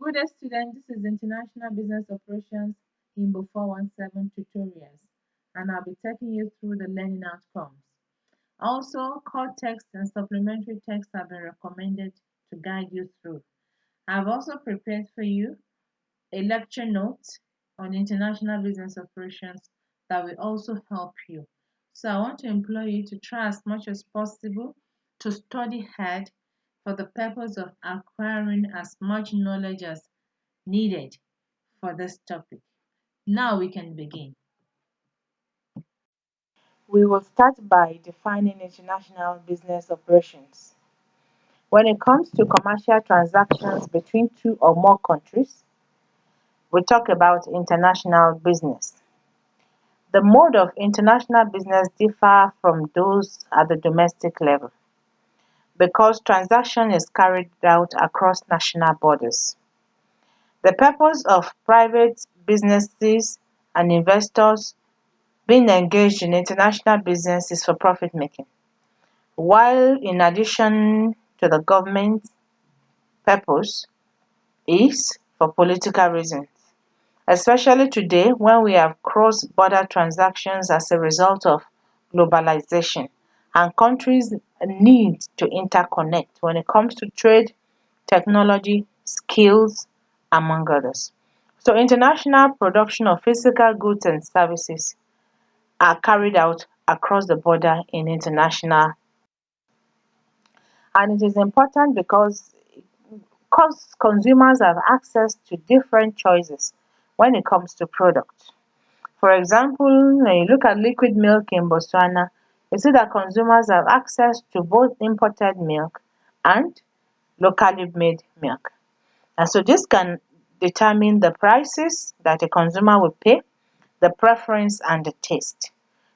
Good day, students. This is International Business Operations IMBO 417 tutorials, and I'll be taking you through the learning outcomes. Also, core text and supplementary text have been recommended to guide you through. I've also prepared for you a lecture note on international business operations that will also help you. So I want to implore you to try as much as possible to study hard for the purpose of acquiring as much knowledge as needed for this topic. Now we can begin. We will start by defining international business operations. When it comes to commercial transactions between two or more countries, we talk about international business. The mode of international business differ from those at the domestic level because transaction is carried out across national borders. The purpose of private businesses and investors being engaged in international business is for profit making, while in addition to the government purpose is for political reasons, especially today when we have cross-border transactions as a result of globalization and countries need to interconnect when it comes to trade, technology, skills, among others. So international production of physical goods and services are carried out across the border in international, and it is important because consumers have access to different choices when it comes to products. For example, when you look at liquid milk in Botswana, you see that consumers have access to both imported milk and locally made milk. And so this can determine the prices that a consumer will pay, the preference and the taste.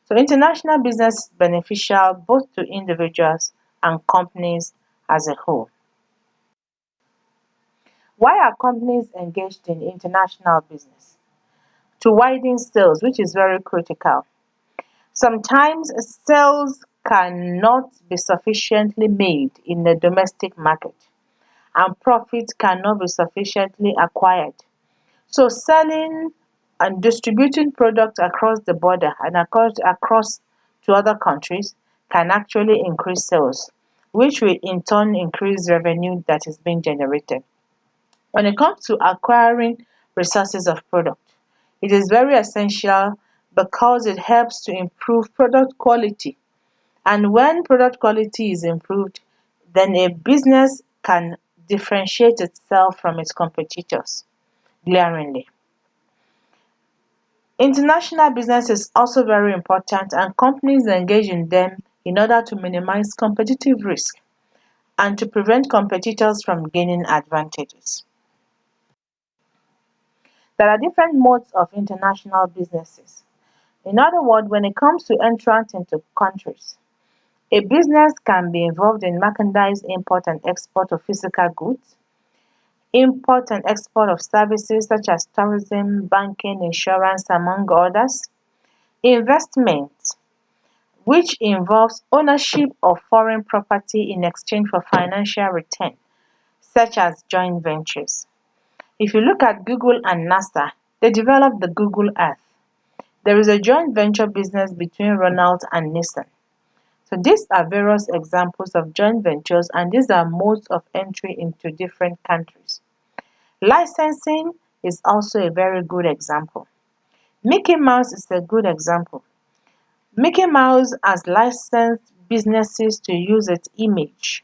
So international business is beneficial both to individuals and companies as a whole. Why are companies engaged in international business? To widen sales, which is very critical. Sometimes sales cannot be sufficiently made in the domestic market and profit cannot be sufficiently acquired. So selling and distributing products across the border and across to other countries can actually increase sales, which will in turn increase revenue that is being generated. When it comes to acquiring resources of product, it is very essential because it helps to improve product quality. And when product quality is improved, then a business can differentiate itself from its competitors glaringly. International business is also very important and companies engage in them in order to minimize competitive risk and to prevent competitors from gaining advantages. There are different modes of international businesses. In other words, when it comes to entrance into countries, a business can be involved in merchandise import and export of physical goods, import and export of services such as tourism, banking, insurance, among others, investment, which involves ownership of foreign property in exchange for financial return, such as joint ventures. If you look at Google and NASA, they developed the Google Earth. There is a joint venture business between Renault and Nissan. So these are various examples of joint ventures and these are modes of entry into different countries. Licensing is also a very good example. Mickey Mouse is a good example. Mickey Mouse has licensed businesses to use its image,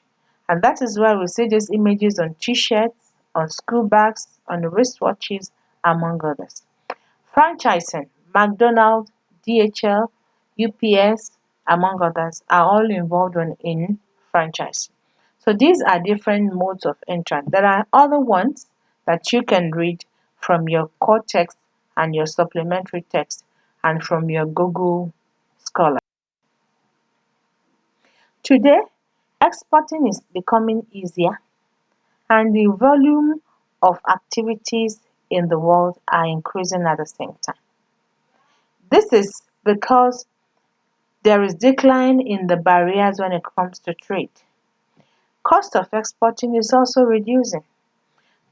and that is why we see these images on t-shirts, on school bags, on wristwatches, among others. Franchising, McDonald's, DHL, UPS, among others, are all involved in franchise. So these are different modes of entrance. There are other ones that you can read from your core text and your supplementary text and from your Google Scholar. Today, exporting is becoming easier and the volume of activities in the world are increasing at the same time. This is because there is decline in the barriers when it comes to trade. Cost of exporting is also reducing.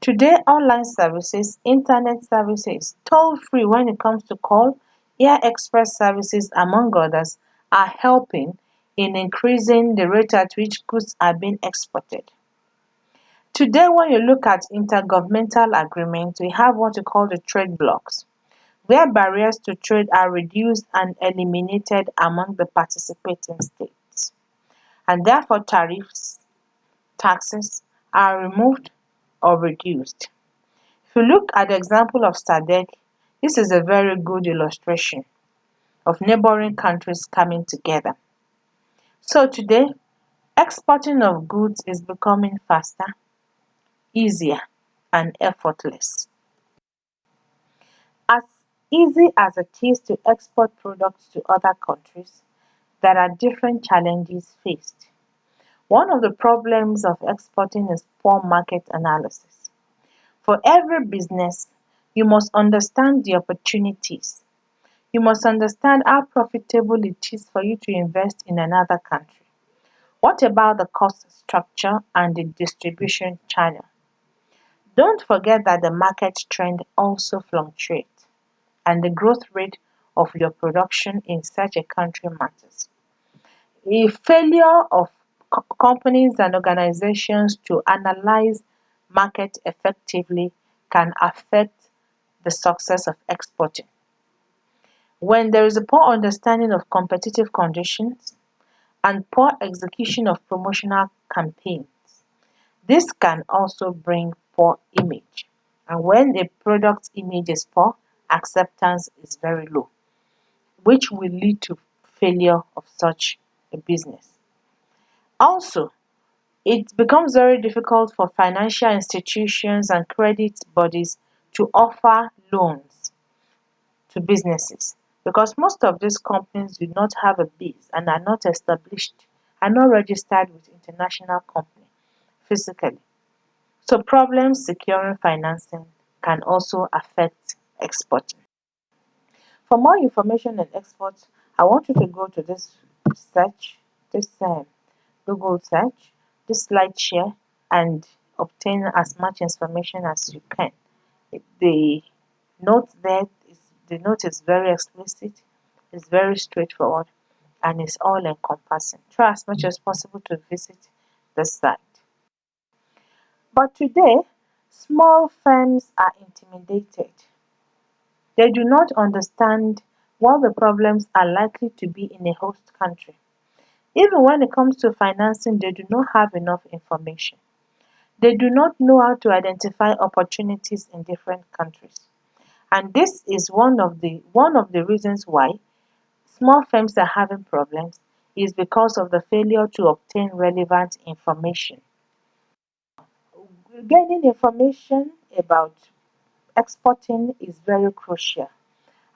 Today, online services, internet services, toll free when it comes to call, air express services, among others, are helping in increasing the rate at which goods are being exported. Today, when you look at intergovernmental agreements, we have what we call the trade blocs, where barriers to trade are reduced and eliminated among the participating states, and therefore tariffs, taxes are removed or reduced. If you look at the example of SADC, this is a very good illustration of neighboring countries coming together. So today, exporting of goods is becoming faster, easier, and effortless. As easy as it is to export products to other countries, there are different challenges faced. One of the problems of exporting is poor market analysis. For every business, you must understand the opportunities. You must understand how profitable it is for you to invest in another country. What about the cost structure and the distribution channel? Don't forget that the market trend also fluctuates, and the growth rate of your production in such a country matters. A failure of companies and organizations to analyze market effectively can affect the success of exporting. When there is a poor understanding of competitive conditions and poor execution of promotional campaigns, this can also bring poor image. And when a product image is poor, acceptance is very low, which will lead to failure of such a business. Also, it becomes very difficult for financial institutions and credit bodies to offer loans to businesses because most of these companies do not have a base and are not established, are not registered with international company physically. So problems securing financing can also affect exporting. For more information on export, I want you to go to this search, this Google search, this slide share, and obtain as much information as you can. The note there is the note is very explicit, it's very straightforward, and it's all encompassing. Try as much as possible to visit the site. But today, small firms are intimidated. They do not understand what the problems are likely to be in a host country. Even when it comes to financing, they do not have enough information. They do not know how to identify opportunities in different countries. And this is one of the reasons why small firms are having problems is because of the failure to obtain relevant information. Gaining information about exporting is very crucial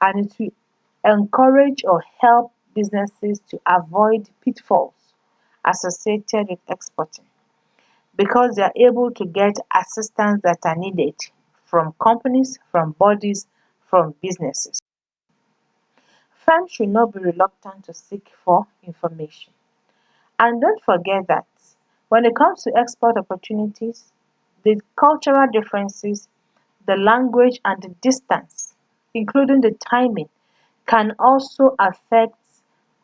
and it will encourage or help businesses to avoid pitfalls associated with exporting because they are able to get assistance that are needed from companies, from bodies, from businesses. Firms should not be reluctant to seek for information. And don't forget that when it comes to export opportunities, the cultural differences, the language, and the distance, including the timing, can also affect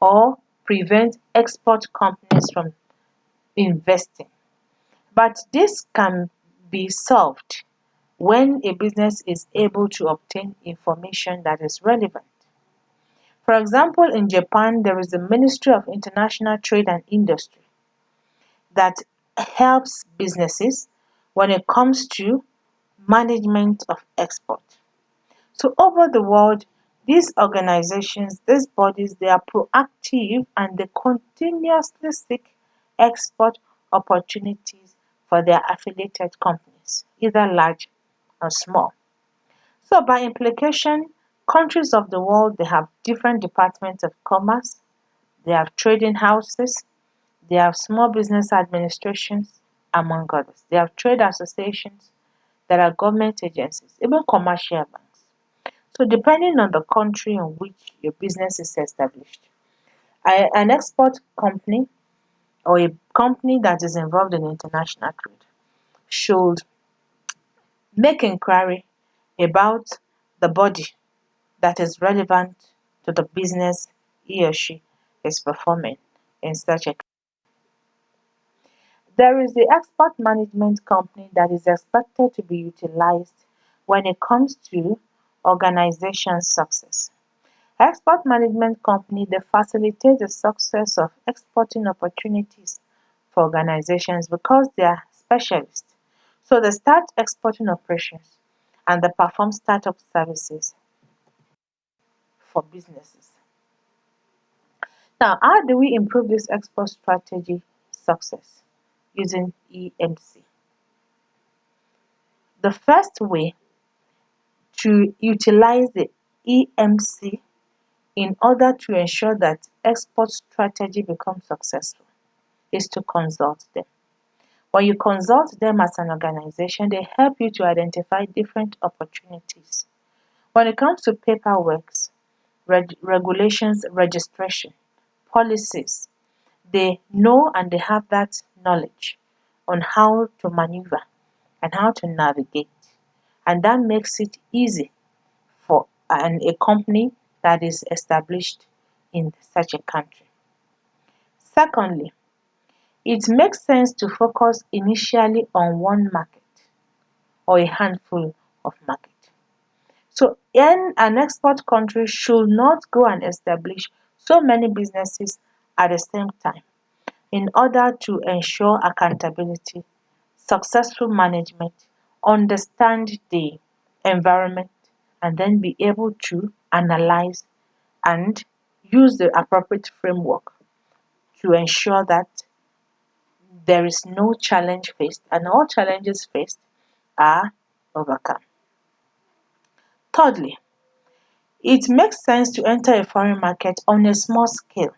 or prevent export companies from investing. But this can be solved when a business is able to obtain information that is relevant. For example, in Japan, there is a Ministry of International Trade and Industry that helps businesses when it comes to management of export. So over the world, these organizations, these bodies, they are proactive and they continuously seek export opportunities for their affiliated companies, either large or small. So by implication, countries of the world they have different departments of commerce, they have trading houses, they have small business administrations, among others. They have trade associations, there are government agencies, even commercial banks. So depending on the country in which your business is established, an export company or a company that is involved in international trade should Make inquiry about the body that is relevant to the business he or she is performing in such a. There is the export management company that is expected to be utilized when it comes to organization success. Export management company they facilitate the success of exporting opportunities for organizations because they are specialists. So they start exporting operations and they perform startup services for businesses. Now, how do we improve this export strategy success using EMC? The first way to utilize the EMC in order to ensure that export strategy becomes successful is to consult them. When you consult them as an organization, they help you to identify different opportunities. When it comes to paperwork, regulations, registration, policies, they know and they have that knowledge on how to maneuver and how to navigate. And that makes it easy for a company that is established in such a country. Secondly, it makes sense to focus initially on one market or a handful of market. So an export country should not go and establish so many businesses at the same time in order to ensure accountability, successful management, understand the environment, and then be able to analyze and use the appropriate framework to ensure that there is no challenge faced and all challenges faced are overcome. Thirdly, it makes sense to enter a foreign market on a small scale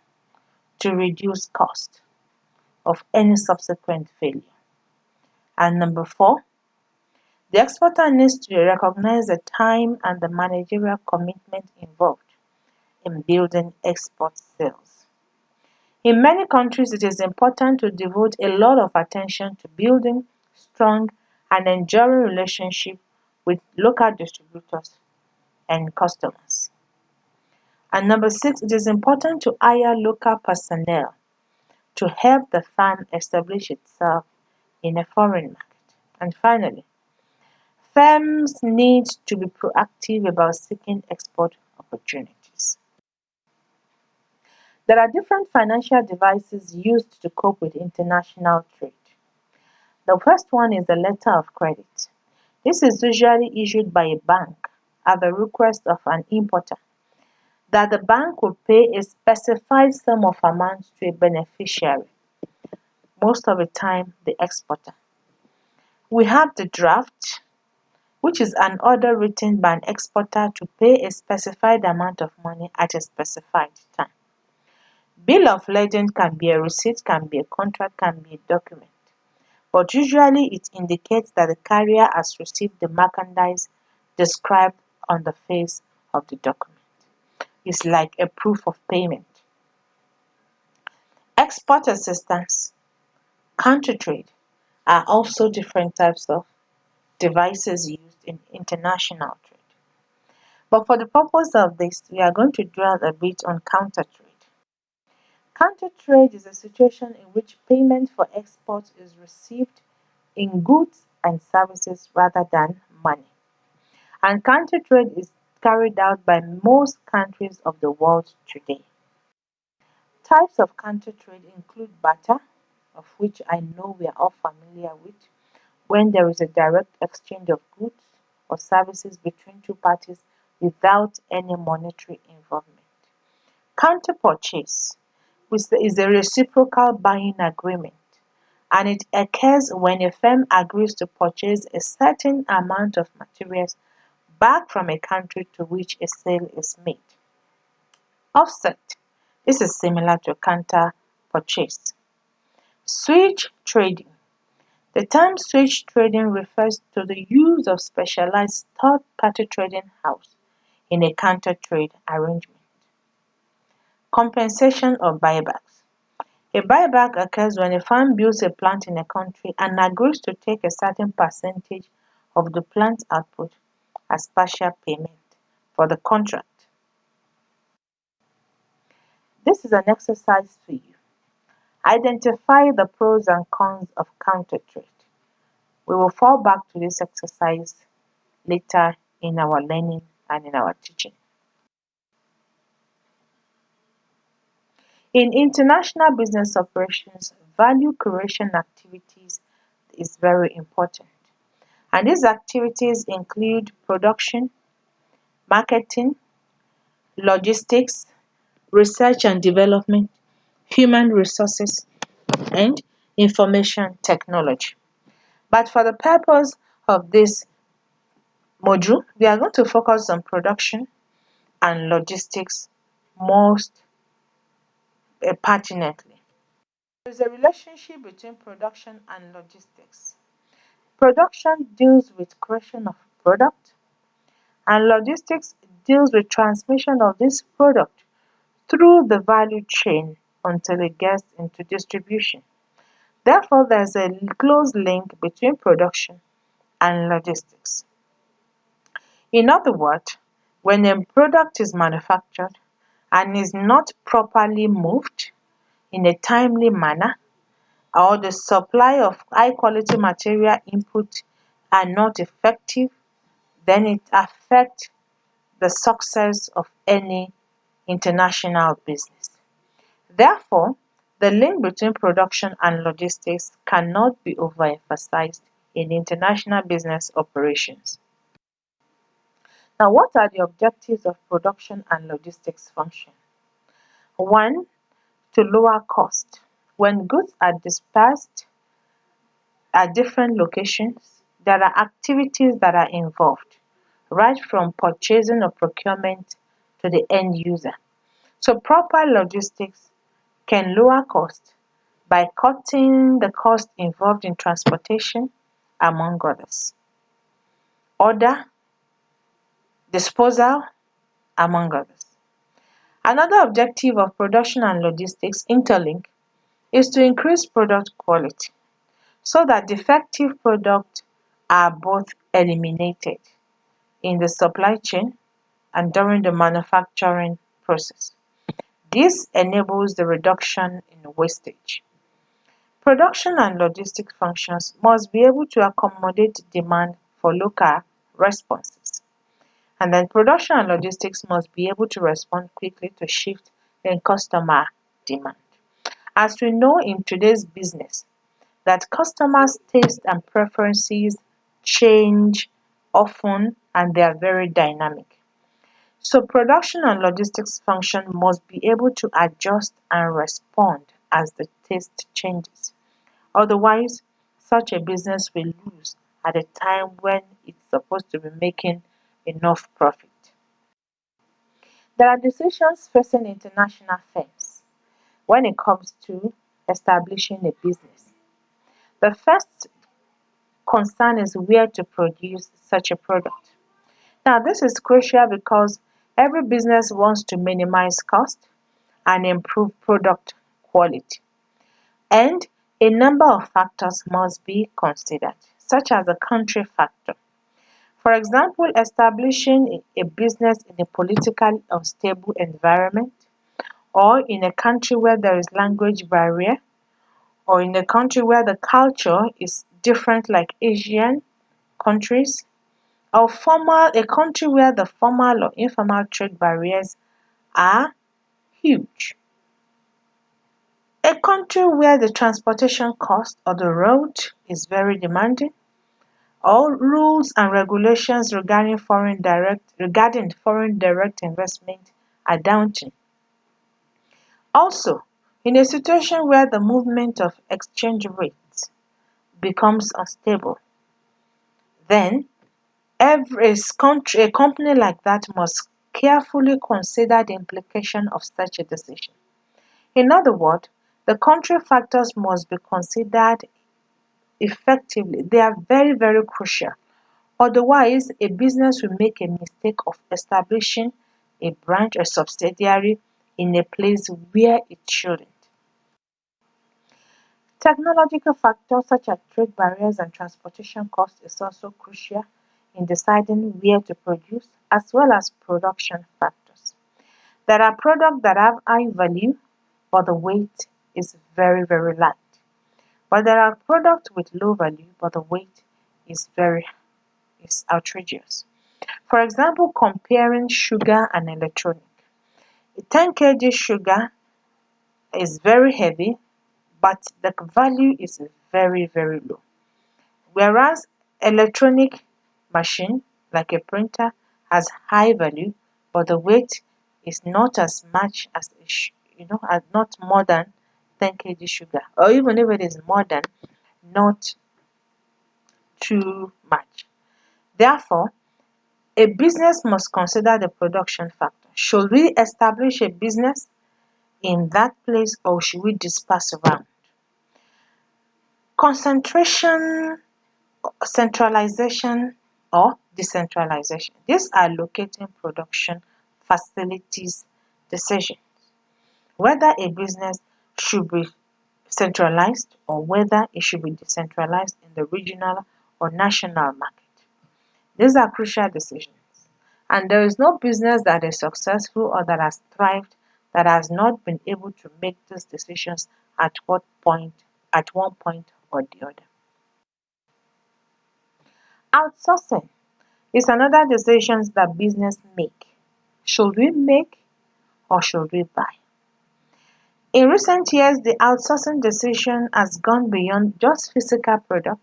to reduce cost of any subsequent failure. And number four, the exporter needs to recognize the time and the managerial commitment involved in building export sales. In many countries, it is important to devote a lot of attention to building strong and enduring relationships with local distributors and customers. And number six, it is important to hire local personnel to help the firm establish itself in a foreign market. And finally, firms need to be proactive about seeking export opportunities. There are different financial devices used to cope with international trade. The first one is the letter of credit. This is usually issued by a bank at the request of an importer that the bank will pay a specified sum of amount to a beneficiary, most of the time the exporter. We have the draft, which is an order written by an exporter to pay a specified amount of money at a specified time. Bill of lading can be a receipt, can be a contract, can be a document, but usually it indicates that the carrier has received the merchandise described on the face of the document. It's like a proof of payment. Export assistance, counter trade are also different types of devices used in international trade. But for the purpose of this, we are going to dwell a bit on counter trade. Counter trade is a situation in which payment for export is received in goods and services rather than money. And counter trade is carried out by most countries of the world today. Types of counter trade include barter, of which I know we are all familiar with, when there is a direct exchange of goods or services between two parties without any monetary involvement. Counter purchase, which is a reciprocal buying agreement, and it occurs when a firm agrees to purchase a certain amount of materials back from a country to which a sale is made. Offset, this is similar to counter purchase. Switch trading. The term switch trading refers to the use of specialized third-party trading house in a counter trade arrangement. Compensation or buybacks. A buyback occurs when a firm builds a plant in a country and agrees to take a certain percentage of the plant output as partial payment for the contract. This is an exercise for you. Identify the pros and cons of counter trade. We will fall back to this exercise later in our learning and in our teaching. In international business operations, value creation activities is very important. And these activities include production, marketing, logistics, research and development, human resources, and information technology. But for the purpose of this module, we are going to focus on production and logistics most pertinently. There is a relationship between production and logistics. Production deals with creation of product, and logistics deals with transmission of this product through the value chain until it gets into distribution. Therefore, there's a close link between production and logistics. In other words, when a product is manufactured and is not properly moved in a timely manner, or the supply of high quality material input are not effective, then it affects the success of any international business. Therefore, the link between production and logistics cannot be overemphasized in international business operations. Now, what are the objectives of production and logistics function? One, to lower cost. When goods are dispersed at different locations, there are activities that are involved, right from purchasing or procurement to the end user. So proper logistics can lower cost by cutting the cost involved in transportation, among others. Order, disposal, among others. Another objective of production and logistics interlink is to increase product quality so that defective products are both eliminated in the supply chain and during the manufacturing process. This enables the reduction in wastage. Production and logistics functions must be able to accommodate demand for local responses. And then production and logistics must be able to respond quickly to shift in customer demand. As we know in today's business, that customers' taste and preferences change often and they are very dynamic. So production and logistics function must be able to adjust and respond as the taste changes. Otherwise, such a business will lose at a time when it's supposed to be making enough profit. There are decisions facing international firms when it comes to establishing a business. The first concern is where to produce such a product. Now, this is crucial because every business wants to minimize cost and improve product quality. And a number of factors must be considered, such as the country factor. For example, establishing a business in a politically unstable environment, or in a country where there is language barrier, or in a country where the culture is different like Asian countries, or a country where the formal or informal trade barriers are huge. A country where the transportation cost or the road is very demanding, all rules and regulations regarding foreign direct investment are daunting. Also, in a situation where the movement of exchange rates becomes unstable, then a company like that must carefully consider the implication of such a decision. In other words, the country factors must be considered effectively. They are very, very crucial. Otherwise, a business will make a mistake of establishing a branch or subsidiary in a place where it shouldn't. Technological factors such as trade barriers and transportation costs is also crucial. in deciding where to produce as well as production factors. There are products that have high value, but the weight is very, very light. But there are products with low value, but the weight is very is outrageous. For example, comparing sugar and electronic. A 10 kg sugar is very heavy, but the value is very, very low. Whereas electronic machine, like a printer, has high value, but the weight is not as much as not more than 10 kg sugar, or even if it is more than, not too much. Therefore, a business must consider the production factor. Should we establish a business in that place or should we disperse around? Concentration, centralization, or decentralization. These are locating production facilities decision. Whether a business should be centralized or whether it should be decentralized in the regional or national market. These are crucial decisions. And there is no business that is successful or that has thrived that has not been able to make these decisions at one point or the other. Outsourcing is another decision that business make. Should we make or should we buy? In recent years, the outsourcing decision has gone beyond just physical product.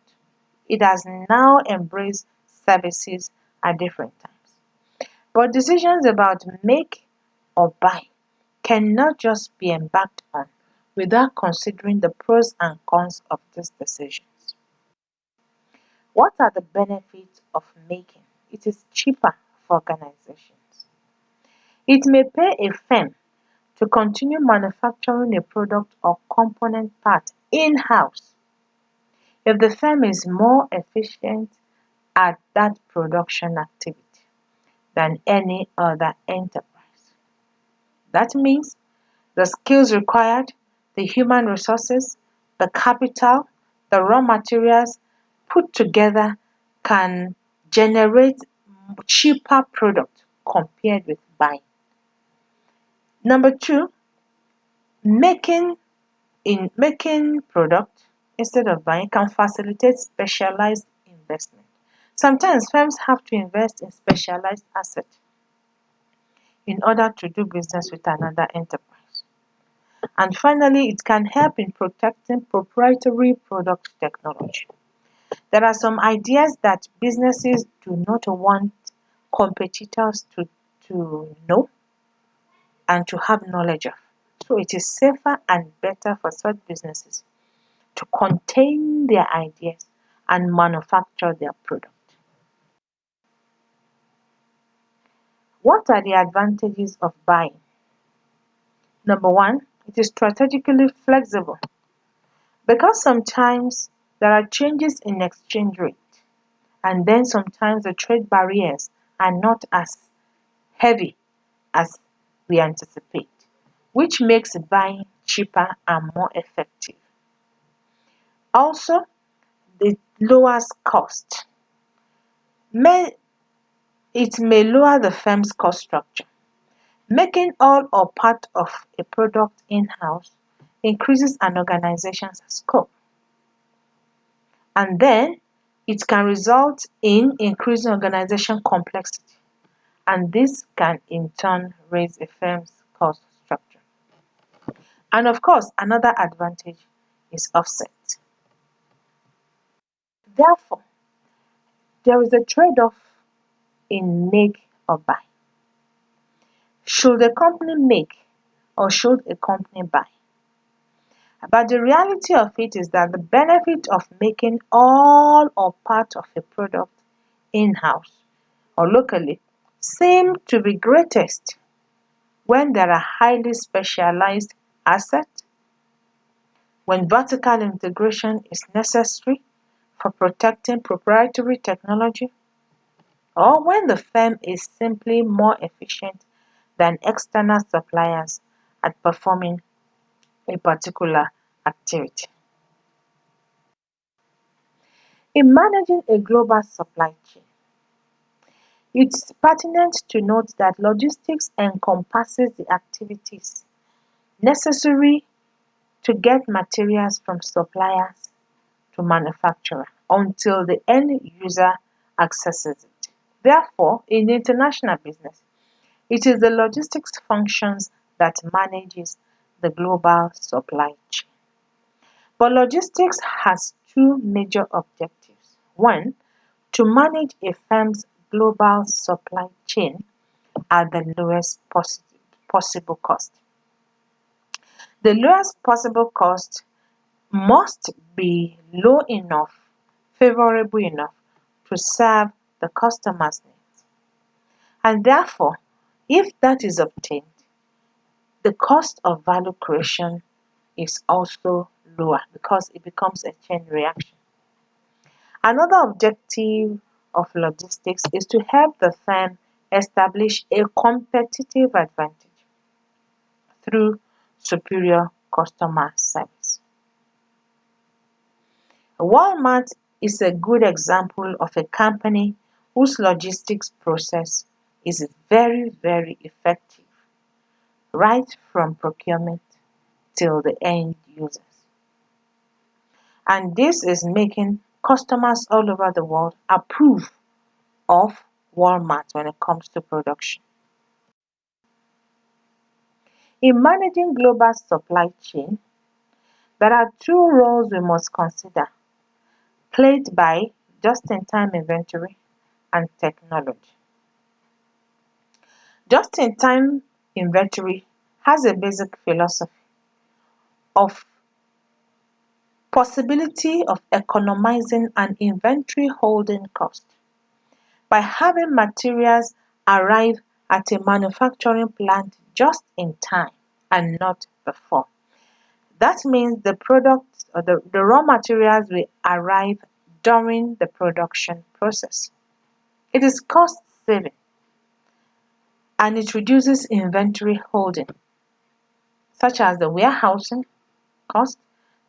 It has now embraced services at different times. But decisions about make or buy cannot just be embarked on without considering the pros and cons of these decisions. What are the benefits of making? It is cheaper for organizations. It may pay a firm to continue manufacturing a product or component part in-house if the firm is more efficient at that production activity than any other enterprise. That means the skills required, the human resources, the capital, the raw materials put together can generate cheaper product compared with buying. Number two, making making product instead of buying can facilitate specialized investment. Sometimes firms have to invest in specialized assets in order to do business with another enterprise. And finally, it can help in protecting proprietary product technology. There are some ideas that businesses do not want competitors to know and to have knowledge of. So it is safer and better for such businesses to contain their ideas and manufacture their product. What are the advantages of buying? Number one, it is strategically flexible because sometimes there are changes in exchange rate, and then sometimes the trade barriers are not as heavy as we anticipate, which makes buying cheaper and more effective. Also, it lowers cost. May, it may lower the firm's cost structure. Making all or part of a product in-house increases an organization's scope, and then it can result in increasing organization complexity, and this can in turn raise a firm's cost structure. And of course, another advantage is offset. Therefore, there is a trade-off in make or buy. Should a company make or should a company buy? But the reality of it is that the benefit of making all or part of a product in-house or locally seem to be greatest when there are highly specialized assets, when vertical integration is necessary for protecting proprietary technology, or when the firm is simply more efficient than external suppliers at performing a particular activity. In managing a global supply chain, It's pertinent to note that logistics encompasses the activities necessary to get materials from suppliers to manufacturer until the end user accesses it. Therefore, in international business, it is the logistics functions that manages the global supply chain. But logistics has two major objectives. One, to manage a firm's global supply chain at the lowest possible cost. The lowest possible cost must be low enough, favorable enough to serve the customer's needs. And therefore, if that is obtained, the cost of value creation is also lower because it becomes a chain reaction. Another objective of logistics is to help the firm establish a competitive advantage through superior customer service. Walmart is a good example of a company whose logistics process is very, very effective, right from procurement till the end users. And this is making customers all over the world approve of Walmart when it comes to production. In managing global supply chain, there are two roles we must consider played by just-in-time inventory and technology. Just-in-time inventory has a basic philosophy of possibility of economizing an inventory holding cost by having materials arrive at a manufacturing plant just in time and not before. That means the products or the raw materials will arrive during the production process. It is cost saving and it reduces inventory holding, such as the warehousing cost,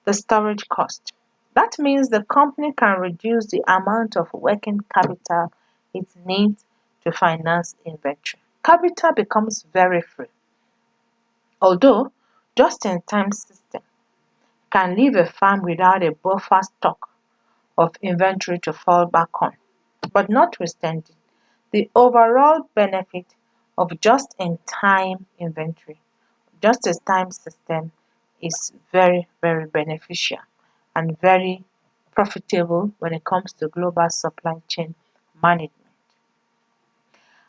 the storage cost. That means the company can reduce the amount of working capital it needs to finance inventory. Capital becomes very free. Although just-in-time system can leave a firm without a buffer stock of inventory to fall back on. But notwithstanding, the overall benefit of just-in-time inventory, just-in-time system is very, very beneficial and very profitable when it comes to global supply chain management.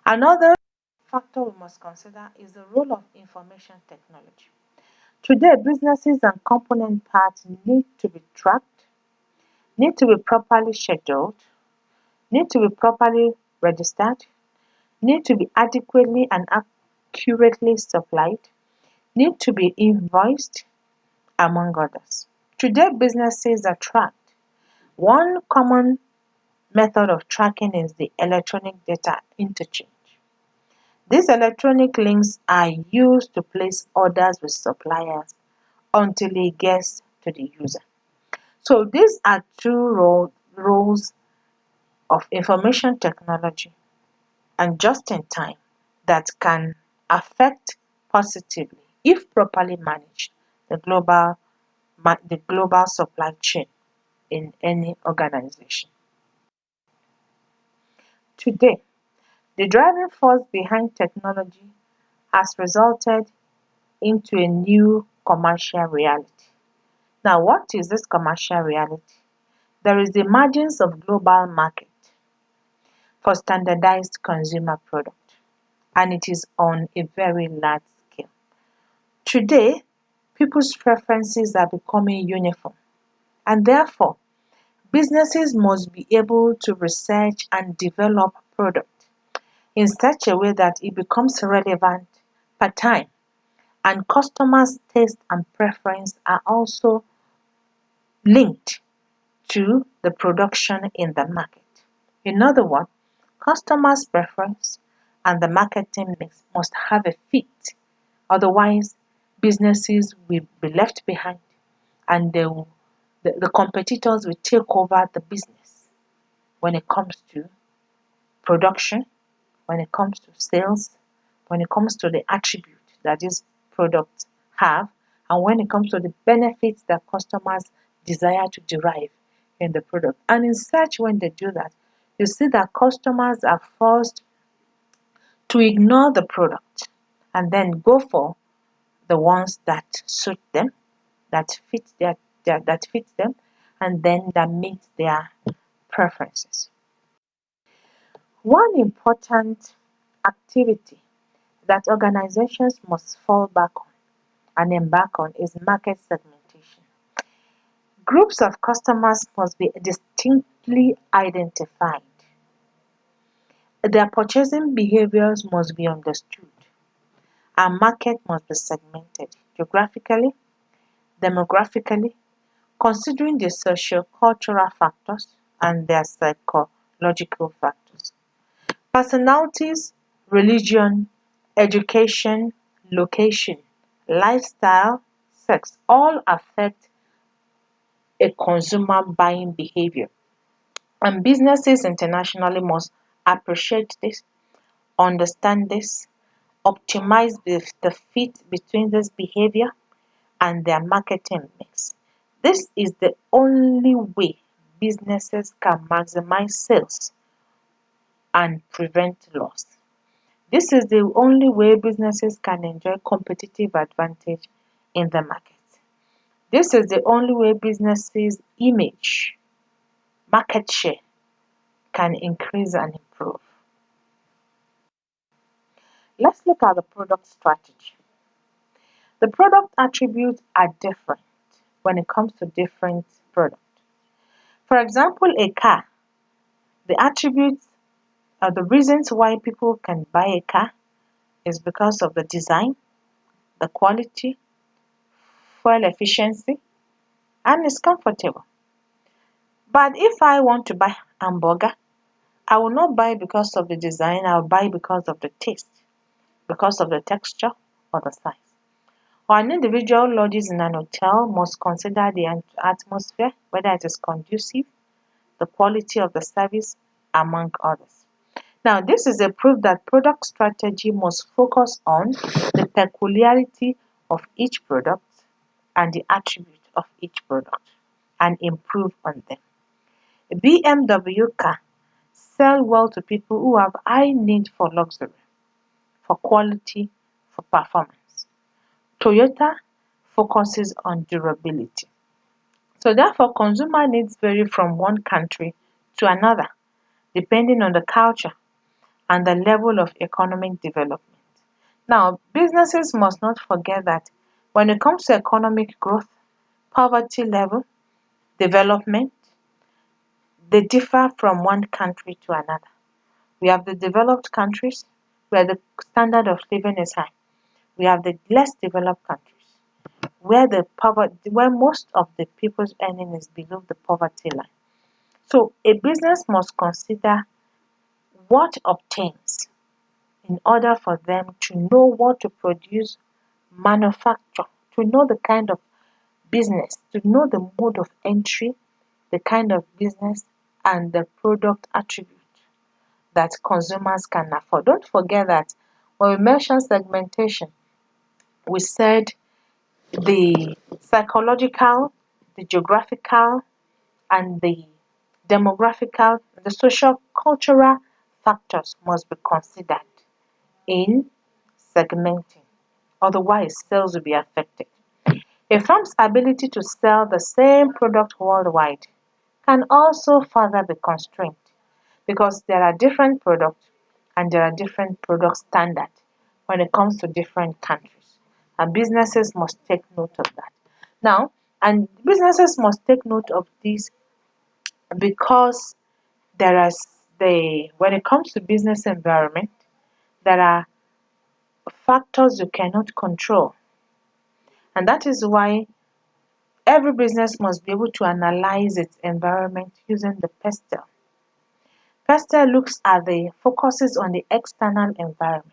Another factor we must consider is the role of information technology. Today, businesses and component parts need to be tracked, need to be properly scheduled, need to be properly registered, need to be adequately and accurately supplied, need to be invoiced, among others. Today, businesses are tracked. One common method of tracking is the electronic data interchange. These electronic links are used to place orders with suppliers until it gets to the user. So these are two roles of information technology and just in time that can affect positively, if properly managed, the global supply chain in any organization. Today, the driving force behind technology has resulted into a new commercial reality. Now, what is this commercial reality? There is the emergence of global market for standardized consumer product, and it is on a very large scale. Today, people's preferences are becoming uniform, and therefore, businesses must be able to research and develop product in such a way that it becomes relevant per time and customers' taste and preference are also linked to the production in the market. In other words, customers' preference and the marketing mix must have a fit. Otherwise, businesses will be left behind and the competitors will take over the business when it comes to production when it comes to sales, when it comes to the attribute that these products have, and when it comes to the benefits that customers desire to derive in the product. And in search, when they do that, you see that customers are forced to ignore the product and then go for the ones that suit them, that fit that fits them, and then that meet their preferences. One important activity that organizations must fall back on and embark on is market segmentation. Groups of customers must be distinctly identified. Their purchasing behaviors must be understood. Our market must be segmented geographically, demographically, considering the socio-cultural factors and their psychological factors. Personalities, religion, education, location, lifestyle, sex all affect a consumer buying behavior. And businesses internationally must appreciate this, understand this, optimize the fit between this behavior and their marketing mix. This is the only way businesses can maximize sales and prevent loss. This is the only way businesses can enjoy competitive advantage in the market. This is the only way businesses' image, market share can increase and improve. Let's look at the product strategy. The product attributes are different when it comes to different products. For example, a car, the attributes or the reasons why people can buy a car is because of the design, the quality, fuel efficiency, and it's comfortable. But if I want to buy hamburger, I will not buy because of the design, I'll buy because of the taste, because of the texture or the size. Or an individual lodges in an hotel must consider the atmosphere, whether it is conducive, the quality of the service, among others. Now, this is a proof that product strategy must focus on the peculiarity of each product and the attribute of each product and improve on them. A BMW car sell well to people who have high need for luxury, for quality, for performance. Toyota focuses on durability. So therefore, consumer needs vary from one country to another, depending on the culture and the level of economic development. Now, businesses must not forget that when it comes to economic growth, poverty level, development, they differ from one country to another. We have the developed countries where the standard of living is high. We have the less developed countries where most of the people's earning is below the poverty line. So a business must consider what obtains in order for them to know what to produce, manufacture, to know the kind of business, to know the mode of entry, the kind of business, and the product attribute that consumers can afford. Don't forget that when we mentioned segmentation, we said the psychological, the geographical, and the demographical, the social cultural factors must be considered in segmenting. Otherwise, sales will be affected. A firm's ability to sell the same product worldwide can also further be constrained because there are different products and there are different product standards when it comes to different countries. And businesses must take note of that. Now, and businesses must take note of this because there is when it comes to business environment, there are factors you cannot control. And that is why every business must be able to analyze its environment using the PESTEL. PESTEL looks at the focuses on the external environment.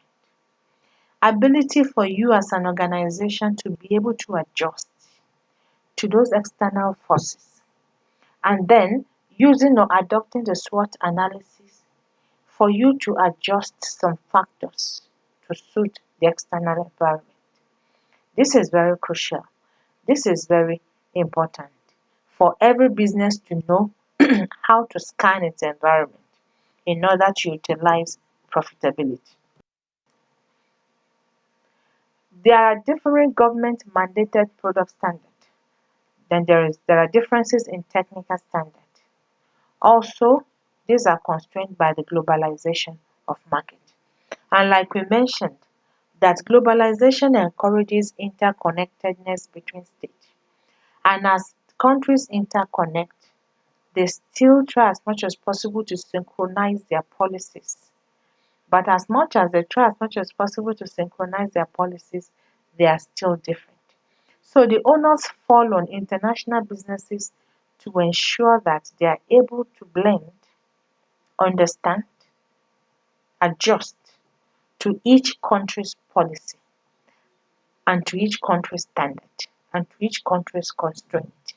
Ability for you as an organization to be able to adjust to those external forces and then using or adopting the SWOT analysis for you to adjust some factors to suit the external environment. This is very crucial. This is very important for every business to know how to scan its environment in order to utilize profitability. There are different government mandated product standards. Then there are differences in technical standards. Also, these are constrained by the globalization of market. And like we mentioned, that globalization encourages interconnectedness between states. And as countries interconnect, they still try as much as possible to synchronize their policies. But as much as they try as much as possible to synchronize their policies, they are still different. So the onus fall on international businesses to ensure that they are able to blend, understand, adjust to each country's policy and to each country's standard and to each country's constraint.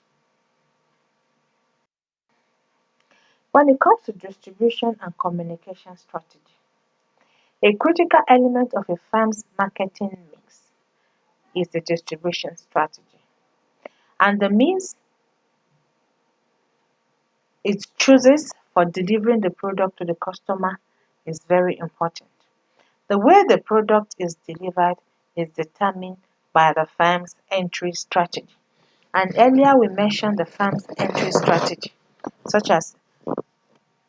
When it comes to distribution and communication strategy, a critical element of a firm's marketing mix is the distribution strategy. And the means it chooses for delivering the product to the customer is very important. The way the product is delivered is determined by the firm's entry strategy. And earlier we mentioned the firm's entry strategy, such as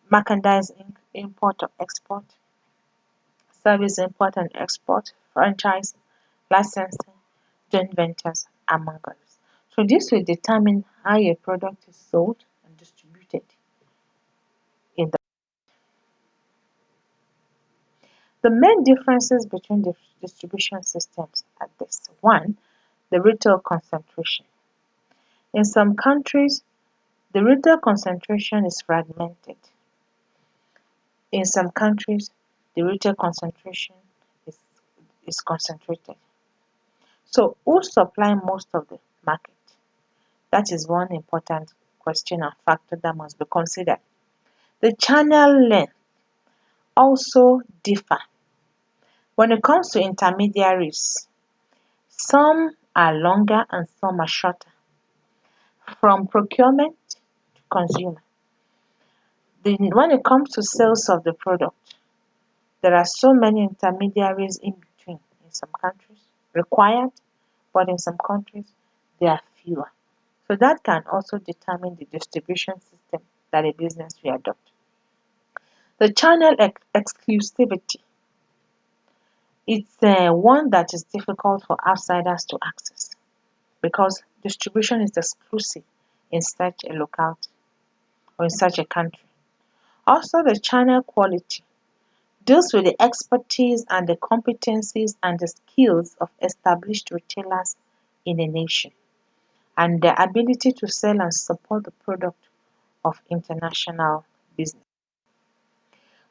merchandising, import or export, service import and export, franchise, licensing, joint ventures, among others. So this will determine how a product is sold and distributed in the main differences between the distribution systems are this. One, the retail concentration. In some countries, the retail concentration is fragmented. In some countries, the retail concentration is, is concentrated. So, who supply most of the market? That is one important question and factor that must be considered. The channel length also differ. When it comes to intermediaries, some are longer and some are shorter. From procurement to consumer. When it comes to sales of the product, there are so many intermediaries in between. In some countries, required, but in some countries, there are fewer. So that can also determine the distribution system that a business will adopt. The channel exclusivity. It's one that is difficult for outsiders to access because distribution is exclusive in such a locality or in such a country. Also, the channel quality deals with the expertise and the competencies and the skills of established retailers in a nation and their ability to sell and support the product of international business.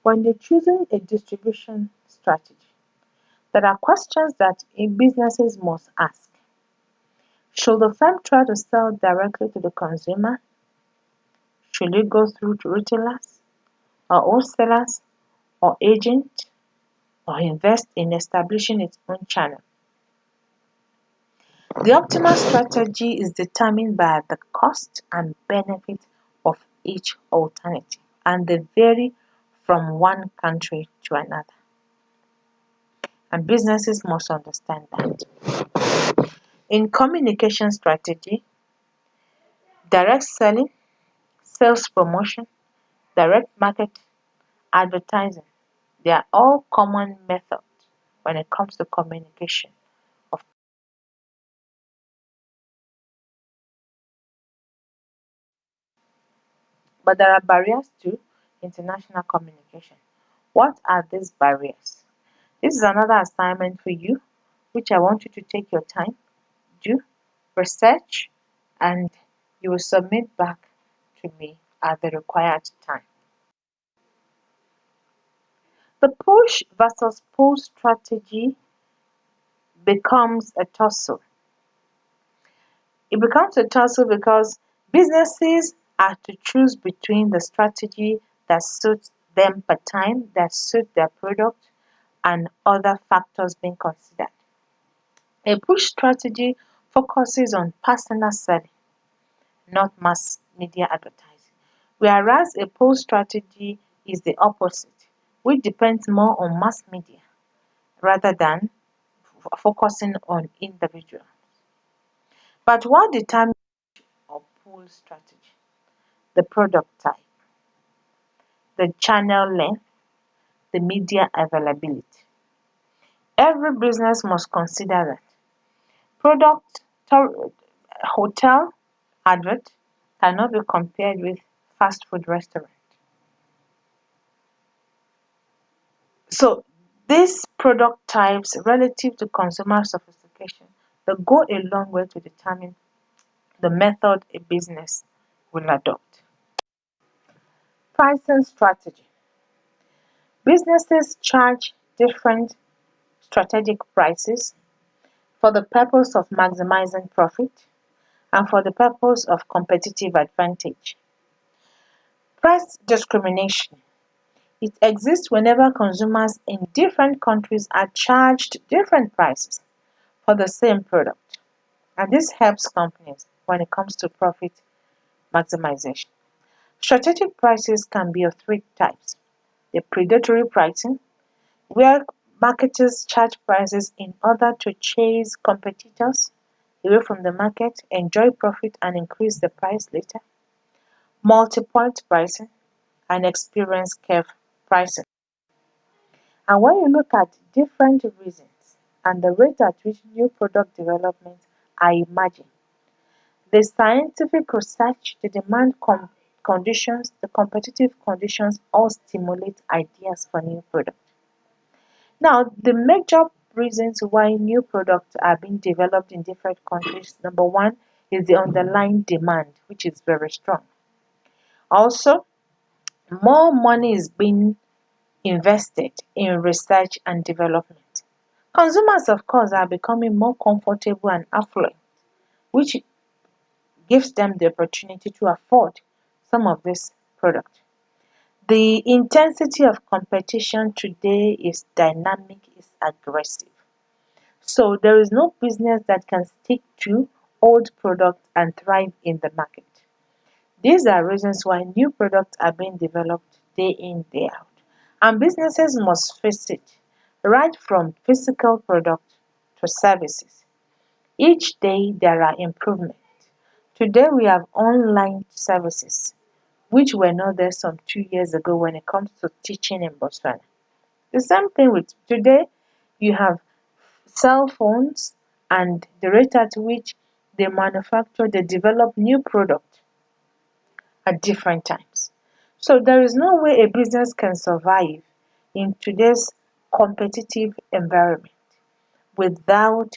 When you're choosing a distribution strategy, there are questions that businesses must ask. Should the firm try to sell directly to the consumer? Should it go through to retailers or wholesalers or agents or invest in establishing its own channel? The optimal strategy is determined by the cost and benefit of each alternative, and they vary from one country to another. And businesses must understand that. In communication strategy, direct selling, sales promotion, direct market, advertising, they are all common methods when it comes to communication. Of But there are barriers to international communication. What are these barriers? This is another assignment for you, which I want you to take your time, do research, and you will submit back to me at the required time. The push versus pull strategy becomes a tussle. It becomes a tussle because businesses are to choose between the strategy that suits them per time that suit their product and other factors being considered. A push strategy focuses on personal selling, not mass media advertising, whereas a pull strategy is the opposite, which depends more on mass media rather than focusing on individual. But what determines a pull strategy? The product type, the channel length, the media availability. Every business must consider that. Product hotel advert cannot be compared with fast food restaurant. So these product types relative to consumer sophistication, they go a long way to determine the method a business will adopt. Pricing strategy. Businesses charge different strategic prices for the purpose of maximizing profit and for the purpose of competitive advantage. Price discrimination. It exists whenever consumers in different countries are charged different prices for the same product. And this helps companies when it comes to profit maximization. Strategic prices can be of three types: the predatory pricing, where marketers charge prices in order to chase competitors away from the market, enjoy profit, and increase the price later; multi-point pricing; and experience curve pricing. And when you look at different reasons and the rate at which new product development are emerging, the scientific research, the demand conditions, the competitive conditions all stimulate ideas for new products. Now, the major reasons why new products are being developed in different countries, number one is the underlying demand, which is very strong. Also, more money is being invested in research and development. Consumers, of course, are becoming more comfortable and affluent, which gives them the opportunity to afford some of this product. The intensity of competition today is dynamic, is aggressive. So there is no business that can stick to old products and thrive in the market. These are reasons why new products are being developed day in, day out. And businesses must face it, right from physical products to services. Each day there are improvements. Today we have online services, which were not there some 2 years ago when it comes to teaching in Botswana. The same thing with today, you have cell phones and the rate at which they develop new products at different times. So there is no way a business can survive in today's competitive environment without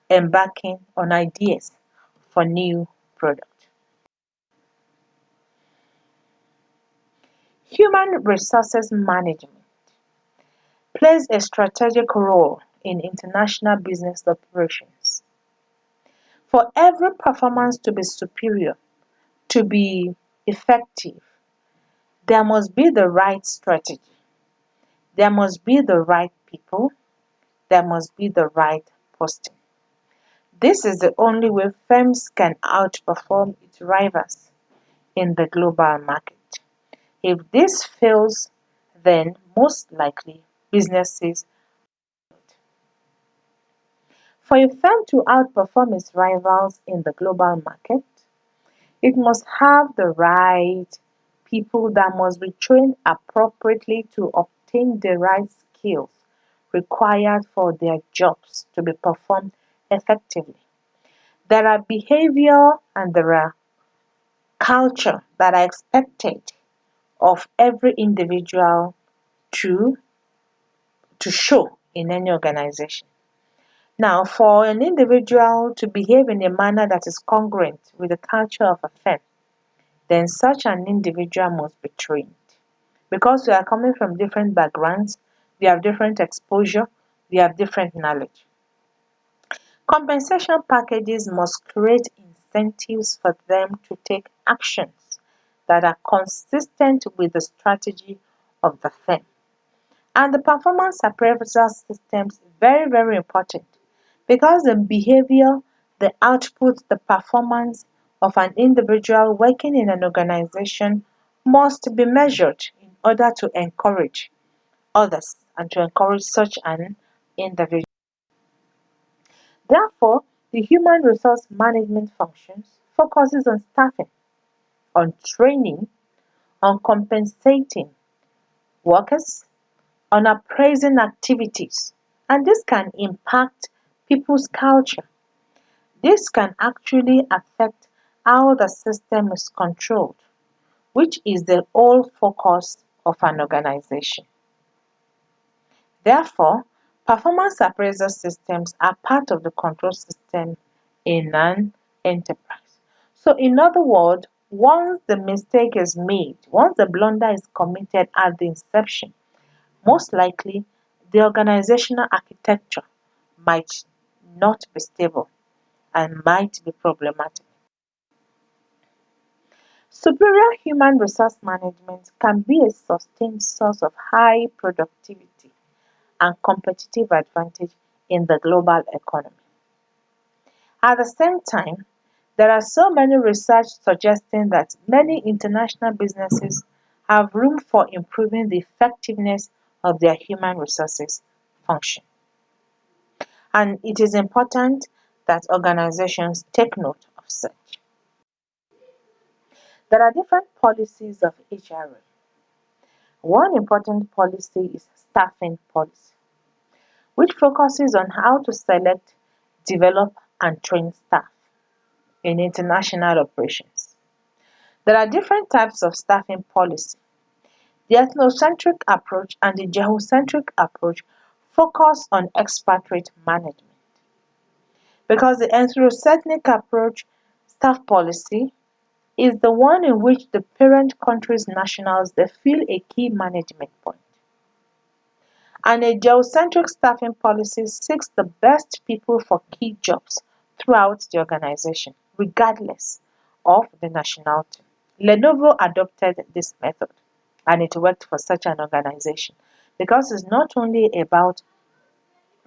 embarking on ideas for new products. Human resources management plays a strategic role in international business operations. For every performance to be superior, to be effective, there must be the right strategy, there must be the right people, there must be the right posting. This is the only way firms can outperform its rivals in the global market. If this fails, then most likely businesses. For a firm to outperform its rivals in the global market, it must have the right people that must be trained appropriately to obtain the right skills required for their jobs to be performed effectively. There are behavior and there are culture that are expected of every individual to to show in any organization. Now, for an individual to behave in a manner that is congruent with the culture of a firm, then such an individual must be trained. Because we are coming from different backgrounds, we have different exposure, we have different knowledge. Compensation packages must create incentives for them to take actions that are consistent with the strategy of the firm. And the performance appraisal systems is very, very important because the behavior, the output, the performance of an individual working in an organization must be measured in order to encourage others and to encourage such an individual. Therefore, the human resource management functions focuses on staffing, on training, on compensating workers, on appraising activities, and this can impact people's culture. This can actually affect how the system is controlled, which is the whole focus of an organization. Therefore, performance appraisal systems are part of the control system in an enterprise. So, in other words, once the mistake is made, once the blunder is committed at the inception, most likely the organizational architecture might not be stable and might be problematic. Superior human resource management can be a sustained source of high productivity and competitive advantage in the global economy. At the same time, there are so many research suggesting that many international businesses have room for improving the effectiveness of their human resources function. And it is important that organizations take note of such. There are different policies of HRM. One important policy is staffing policy, which focuses on how to select, develop, and train staff in international operations. There are different types of staffing policy. The ethnocentric approach and the geocentric approach focus on expatriate management because the ethnocentric approach staff policy is the one in which the parent country's nationals they feel a key management point. And a geocentric staffing policy seeks the best people for key jobs throughout the organization, regardless of the nationality. Lenovo adopted this method and it worked for such an organization because it's not only about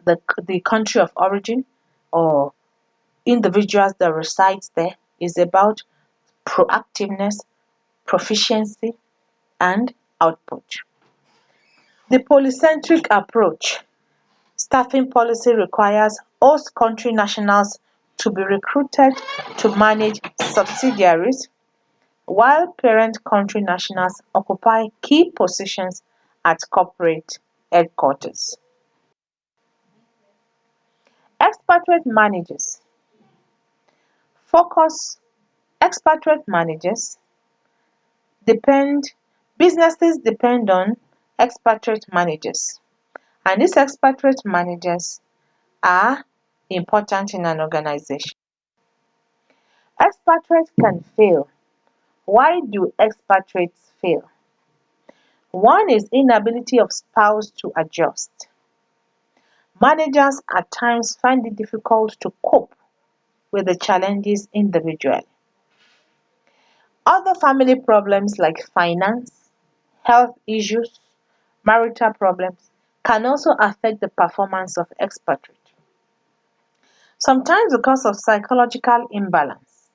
the country of origin or individuals that reside there, it's about proactiveness, proficiency, and output. The polycentric approach staffing policy requires host country nationals to be recruited to manage subsidiaries, while parent country nationals occupy key positions at corporate headquarters. Expatriate managers focus expatriate managers depend businesses depend on expatriate managers, and these expatriate managers are important in an organization. Expatriates can fail. Why do expatriates fail? One is inability of spouse to adjust. Managers at times find it difficult to cope with the challenges individually. Other family problems like finance, health issues, marital problems can also affect the performance of expatriate. Sometimes because of psychological imbalance,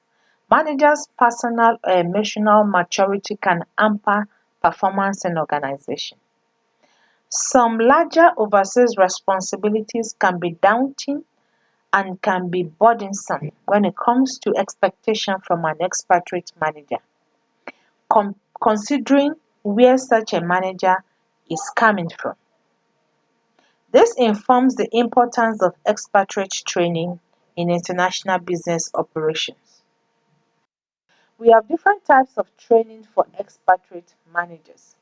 managers' personal or emotional maturity can hamper performance in organization. Some larger overseas responsibilities can be daunting and can be burdensome when it comes to expectation from an expatriate manager, considering where such a manager is coming from. This informs the importance of expatriate training in international business operations. We have different types of training for expatriate managers.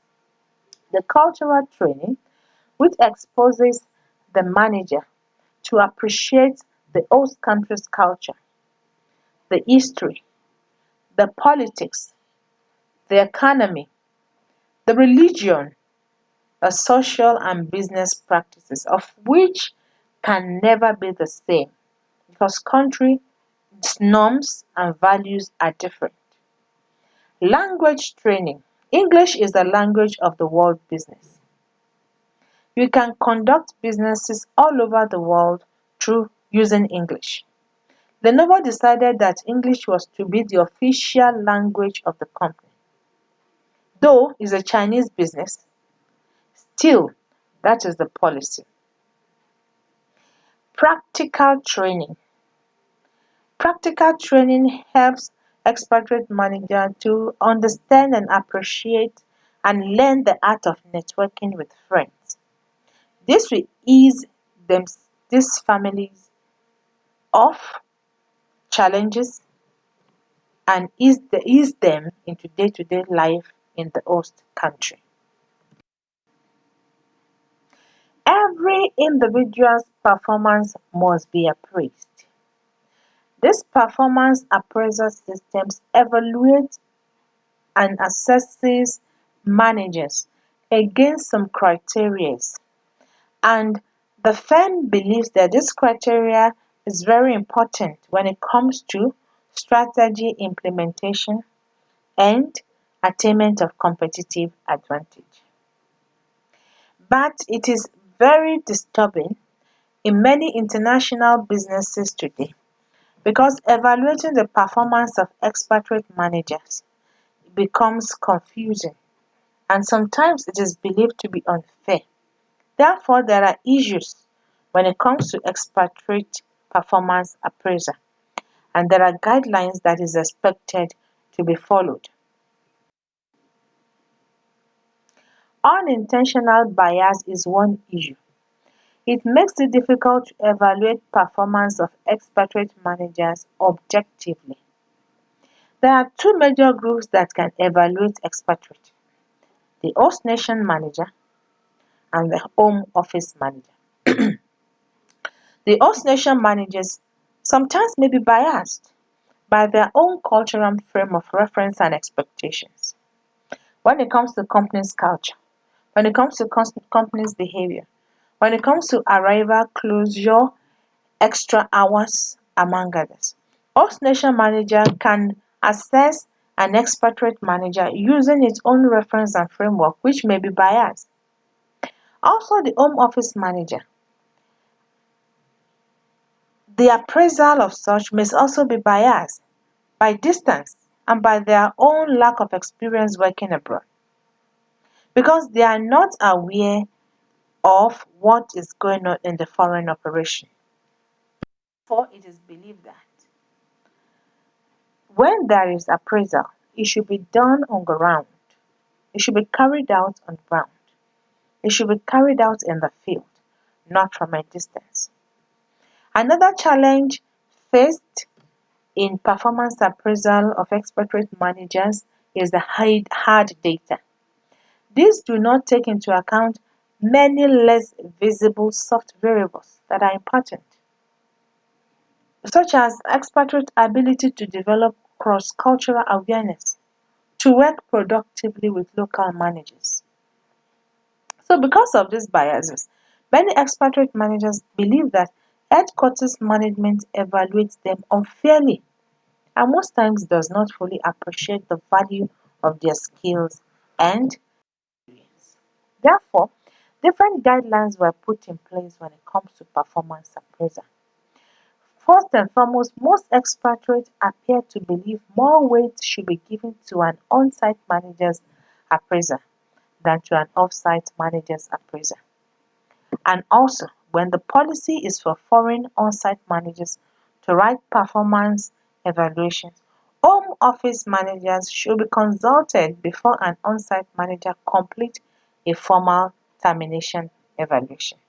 The cultural training, which exposes the manager to appreciate the host country's culture, the history, the politics, the economy, the religion, the social and business practices, of which can never be the same because country norms and values are different. Language training. English is the language of the world business. You can conduct businesses all over the world through using English. Lenovo decided that English was to be the official language of the company. Though it's a Chinese business, still, that is the policy. Practical training. Practical training helps expatriate managers to understand and appreciate and learn the art of networking with friends. This will ease them, these families of challenges and ease them into day-to-day life in the host country. Every individual's performance must be appraised. This performance appraisal systems evaluate and assesses managers against some criteria, and the firm believes that this criteria is very important when it comes to strategy implementation and attainment of competitive advantage. But it is very disturbing in many international businesses today because evaluating the performance of expatriate managers becomes confusing and sometimes it is believed to be unfair. Therefore, there are issues when it comes to expatriate performance appraisal, and there are guidelines that is expected to be followed. Unintentional bias is one issue. It makes it difficult to evaluate performance of expatriate managers objectively. There are two major groups that can evaluate expatriate: the host nation manager and the home office manager. The host nation managers sometimes may be biased by their own cultural frame of reference and expectations. When it comes to company's culture, when it comes to company's behavior, when it comes to arrival, closure, extra hours, among others. Host nation manager can assess an expatriate manager using its own reference and framework, which may be biased. Also, the home office manager. The appraisal of such may also be biased by distance and by their own lack of experience working abroad because they are not aware of what is going on in the foreign operation. For it is believed that when there is appraisal, it should be done on ground. It should be carried out on ground. It should be carried out in the field, not from a distance. Another challenge faced in performance appraisal of expatriate managers is the hard data. These do not take into account many less visible soft variables that are important, such as expatriate ability to develop cross-cultural awareness, to work productively with local managers. So because of these biases, many expatriate managers believe that headquarters management evaluates them unfairly and most times does not fully appreciate the value of their skills and experience. Therefore, different guidelines were put in place when it comes to performance appraisal. First and foremost, most expatriates appear to believe more weight should be given to an on-site manager's appraisal than to an off-site manager's appraisal. And also, when the policy is for foreign on-site managers to write performance evaluations, home office managers should be consulted before an on-site manager complete a formal termination evaluation.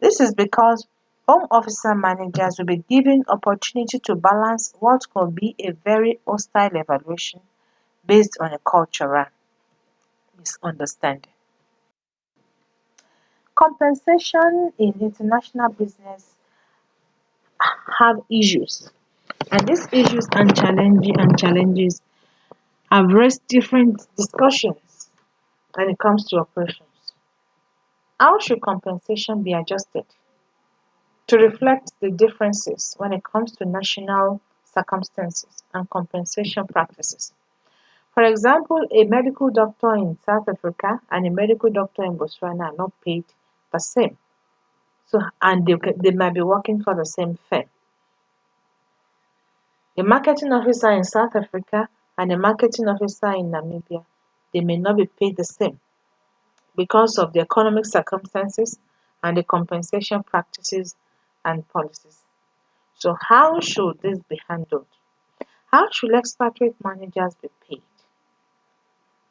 This is because home officer managers will be given opportunity to balance what could be a very hostile evaluation based on a cultural misunderstanding. Compensation in international business have issues, and these issues and challenges have raised different discussions when it comes to operations. How should compensation be adjusted to reflect the differences when it comes to national circumstances and compensation practices? For example, a medical doctor in South Africa and a medical doctor in Botswana are not paid the same. So, and they might be working for the same firm. A marketing officer in South Africa and a marketing officer in Namibia, they may not be paid the same because of the economic circumstances and the compensation practices and policies. So, how should this be handled? How should expatriate managers be paid?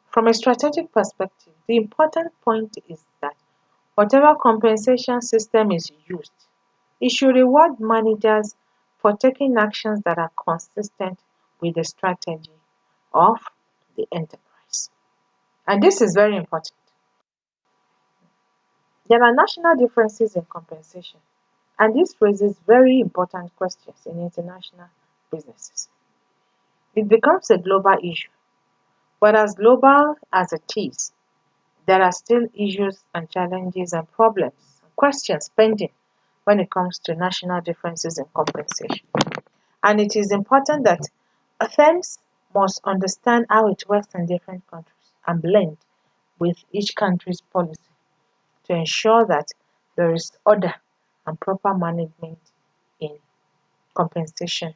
From a strategic perspective, the important point is that whatever compensation system is used, it should reward managers for taking actions that are consistent with the strategy of the enterprise. And this is very important. There are national differences in compensation, and this raises very important questions in international businesses. It becomes a global issue, but as global as it is, there are still issues and challenges and problems, questions pending when it comes to national differences in compensation. And it is important that firms must understand how it works in different countries and blend with each country's policy to ensure that there is order and proper management in compensation